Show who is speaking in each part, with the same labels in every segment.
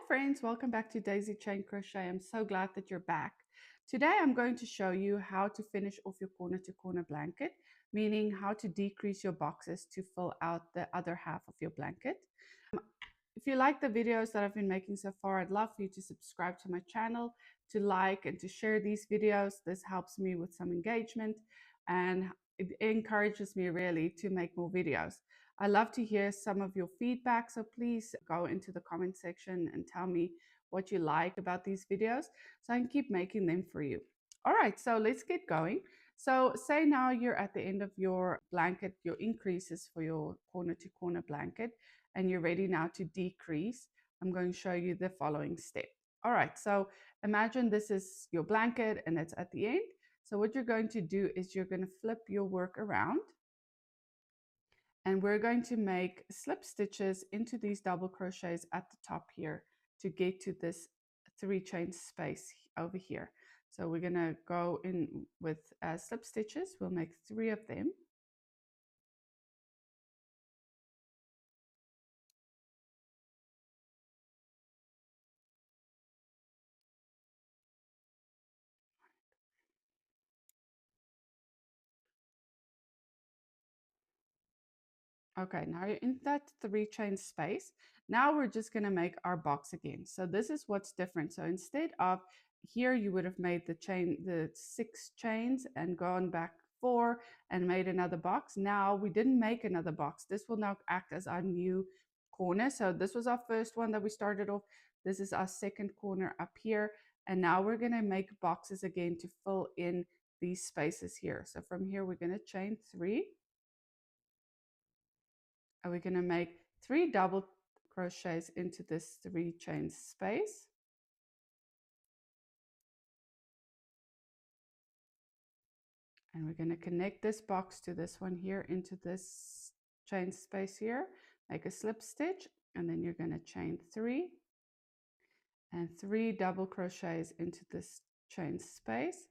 Speaker 1: friends, welcome back to Daisy Chain Crochet. I'm so glad that you're back. Today I'm going to show you how to finish off your corner to corner blanket, meaning how to decrease your boxes to fill out the other half of your blanket. If you like the videos that I've been making so far, I'd love for you to subscribe to my channel, to like and to share these videos. This helps me with some engagement and it encourages me really to make more videos. I love to hear some of your feedback, so please go into the comment section and tell me what you like about these videos so I can keep making them for you. All right, so let's get going. So say now you're at the end of your blanket, your increases for your corner to corner blanket, and you're ready now to decrease. I'm going to show you the following step. All right, so imagine this is your blanket and it's at the end. So what you're going to do is you're going to flip your work around and we're going to make slip stitches into these double crochets at the top here to get to this 3 chain space over here. So we're going to go in with slip stitches. We'll make 3 of them. Okay, now you're in that 3 chain space. Now we're just going to make our box again. So this is what's different. So instead of here, you would have made the 6 chains and gone back 4 and made another box. Now we didn't make another box. This will now act as our new corner. So this was our first one that we started off. This is our second corner up here. And now we're going to make boxes again to fill in these spaces here. So from here, we're going to chain 3. And we're going to make 3 double crochets into this 3 chain space. And we're going to connect this box to this one here into this chain space here. Make a slip stitch, and then you're going to chain 3 and 3 double crochets into this chain space,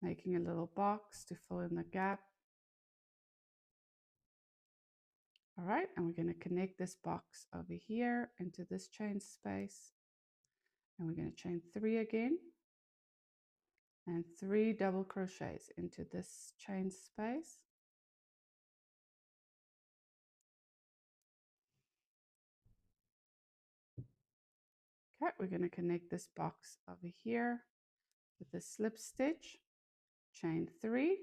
Speaker 1: making a little box to fill in the gap. All right, and we're going to connect this box over here into this chain space, and we're going to chain 3 again and 3 double crochets into this chain space. Okay, we're going to connect this box over here with a slip stitch, chain 3,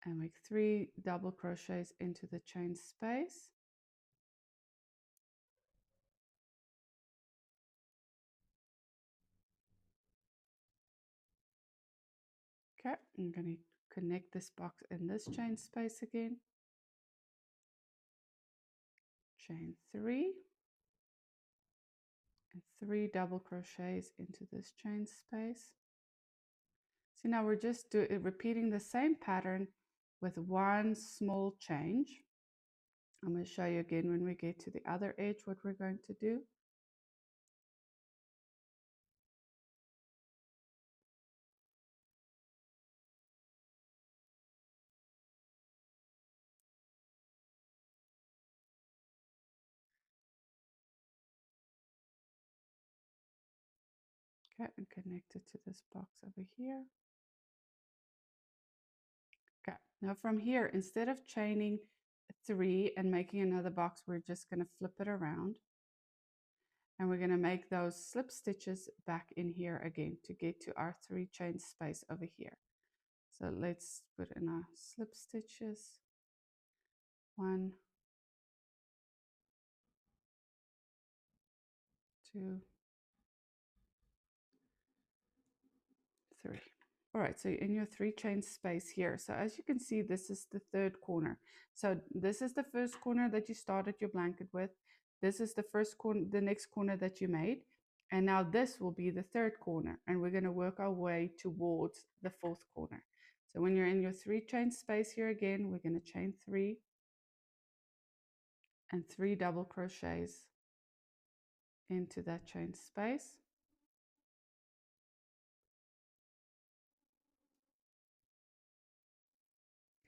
Speaker 1: and make 3 double crochets into the chain space. Okay, I'm going to connect this box in this chain space again, chain 3 and 3 double crochets into this chain space. So now we're just repeating the same pattern with one small change. I'm going to show you again when we get to the other edge what we're going to do. Okay, and connect it to this box over here. Okay, now from here, instead of chaining 3 and making another box, we're just going to flip it around. And we're going to make those slip stitches back in here again to get to our 3 chain space over here. So let's put in our slip stitches. 1, 2, 3. All right, so in your 3 chain space here. So as you can see, this is the 3rd corner. So this is the first corner that you started your blanket with. This is the first corner, the next corner that you made. And now this will be the 3rd corner. And we're going to work our way towards the 4th corner. So when you're in your 3 chain space here again, we're going to chain 3 and 3 double crochets into that chain space.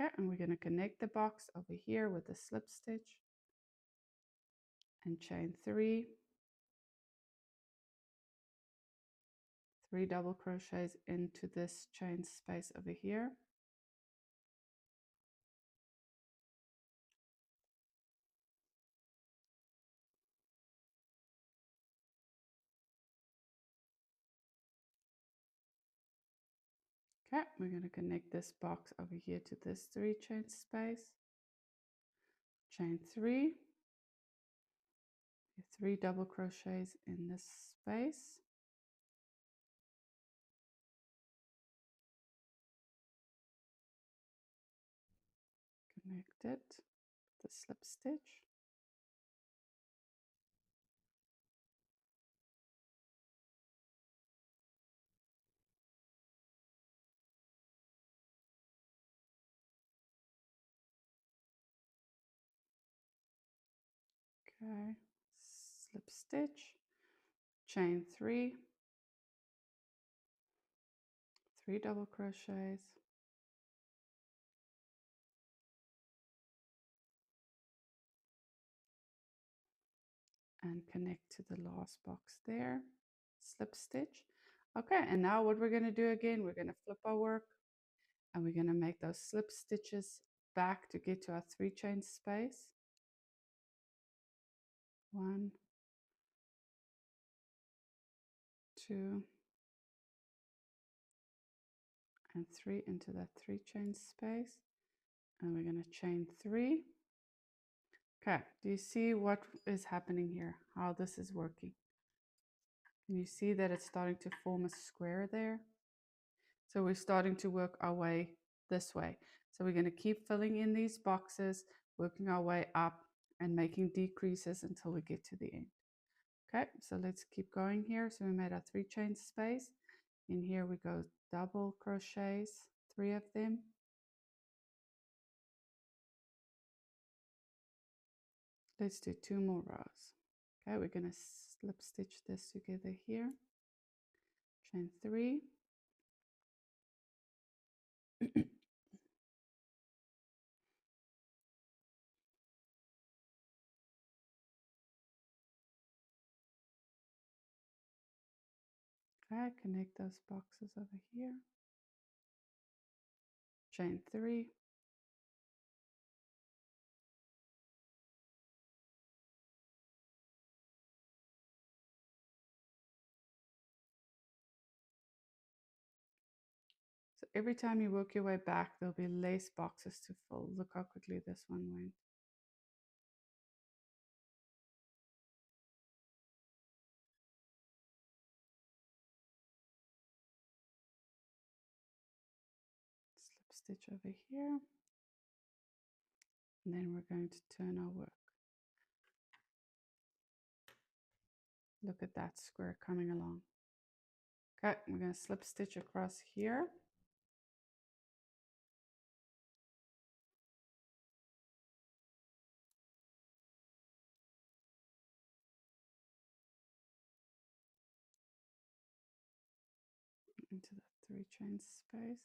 Speaker 1: Okay, and we're going to connect the box over here with a slip stitch and chain 3 3 double crochets into this chain space over here. Okay, we're going to connect this box over here to this 3 chain space. Chain 3, 3 double crochets in this space. Connect it with the slip stitch. Okay, slip stitch, chain 3, 3 double crochets, and connect to the last box there, slip stitch. Okay, and now what we're going to do again, we're going to flip our work and we're going to make those slip stitches back to get to our 3 chain space. 1, 2, and 3 into that 3 chain space, and we're going to chain 3. Okay, do you see what is happening here, how this is working? Can you see that it's starting to form a square there? So we're starting to work our way this way. So we're going to keep filling in these boxes, working our way up and making decreases until we get to the end. Okay, so let's keep going here. So we made our 3 chain space. In here we go double crochets, 3 of them. Let's do 2 more rows. Okay, we're going to slip stitch this together here. Chain 3. Okay, connect those boxes over here. Chain 3. So every time you work your way back, there'll be less boxes to fill. Look how quickly this one went. Slip stitch over here. And then we're going to turn our work. Look at that square coming along. Okay, we're going to slip stitch across here. Into the 3 chain space,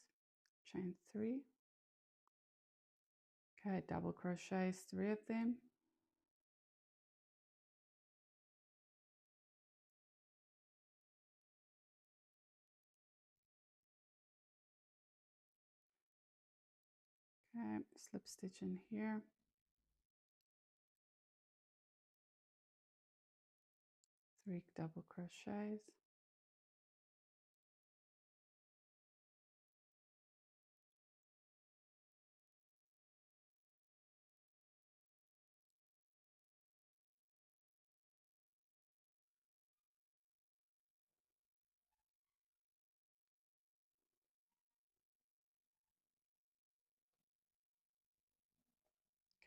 Speaker 1: chain 3. Okay, double crochets, 3 of them. Okay, slip stitch in here. Three double crochets.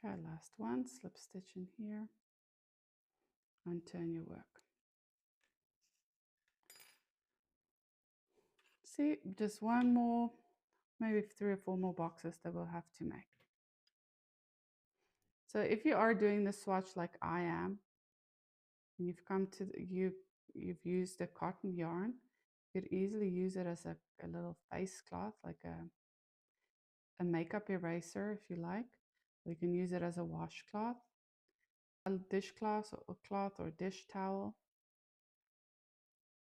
Speaker 1: Okay, last one, slip stitch in here, and turn your work. See, just one more, maybe 3 or 4 more boxes that we'll have to make. So if you are doing the swatch like I am, and you've come to you've used a cotton yarn, you could easily use it as a little face cloth, like a makeup eraser if you like. Or you can use it as a washcloth, a dishcloth or dish towel.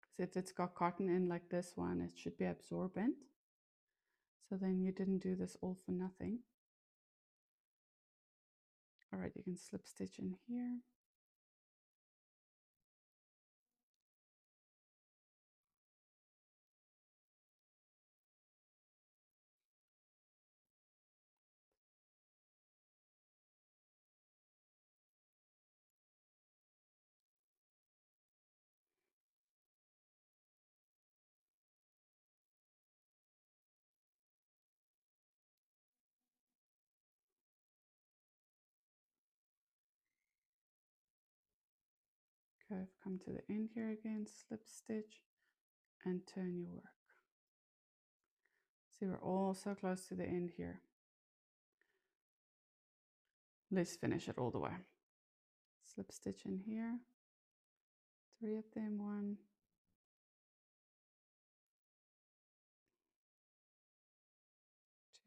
Speaker 1: Because So if it's got cotton in like this one, it should be absorbent. So then you didn't do this all for nothing. All right, you can slip stitch in here. Okay, come to the end here again, slip stitch and turn your work. See, we're all so close to the end here. Let's finish it all the way. Slip stitch in here, 3 of them, 1,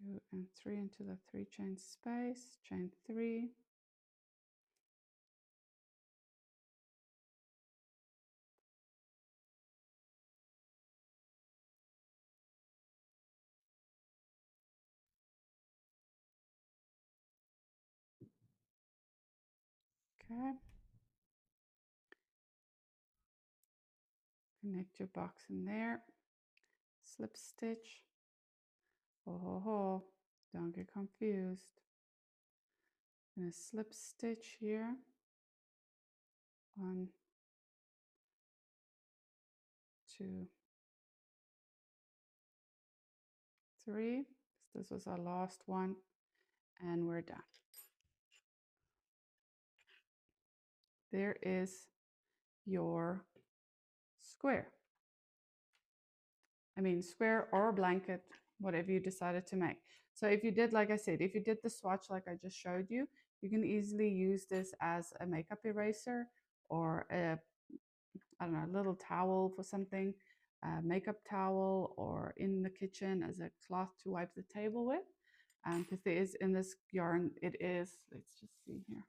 Speaker 1: 2 and 3 into the 3 chain space, chain 3, okay. Connect your box in there, slip stitch. Oh, ho, ho. Don't get confused. I'm going to slip stitch here, 1, 2, 3. This was our last one, and we're done. There is your square. I mean, square or blanket, whatever you decided to make. So if you did, like I said, if you did the swatch like I just showed you, you can easily use this as a makeup eraser or a, I don't know, a little towel for something, a makeup towel, or in the kitchen as a cloth to wipe the table with. Because there is in this yarn, it is, let's just see here.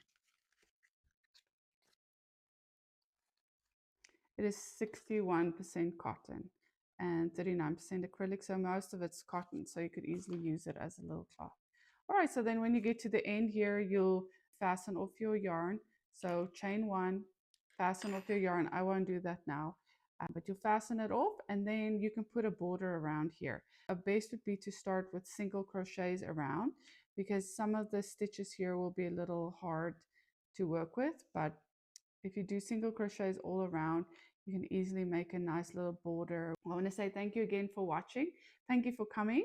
Speaker 1: It is 61% cotton and 39% acrylic, so most of it's cotton, so you could easily use it as a little cloth. All right, so then when you get to the end here, you'll fasten off your yarn. So chain 1, fasten off your yarn. I won't do that now, but you'll fasten it off, and then you can put a border around here. A best would be to start with single crochets around, because some of the stitches here will be a little hard to work with, but if you do single crochets all around, you can easily make a nice little border. I want to say thank you again for watching. Thank you for coming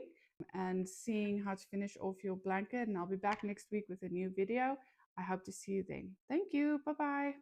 Speaker 1: and seeing how to finish off your blanket. And I'll be back next week with a new video. I hope to see you then. Thank you. Bye-bye.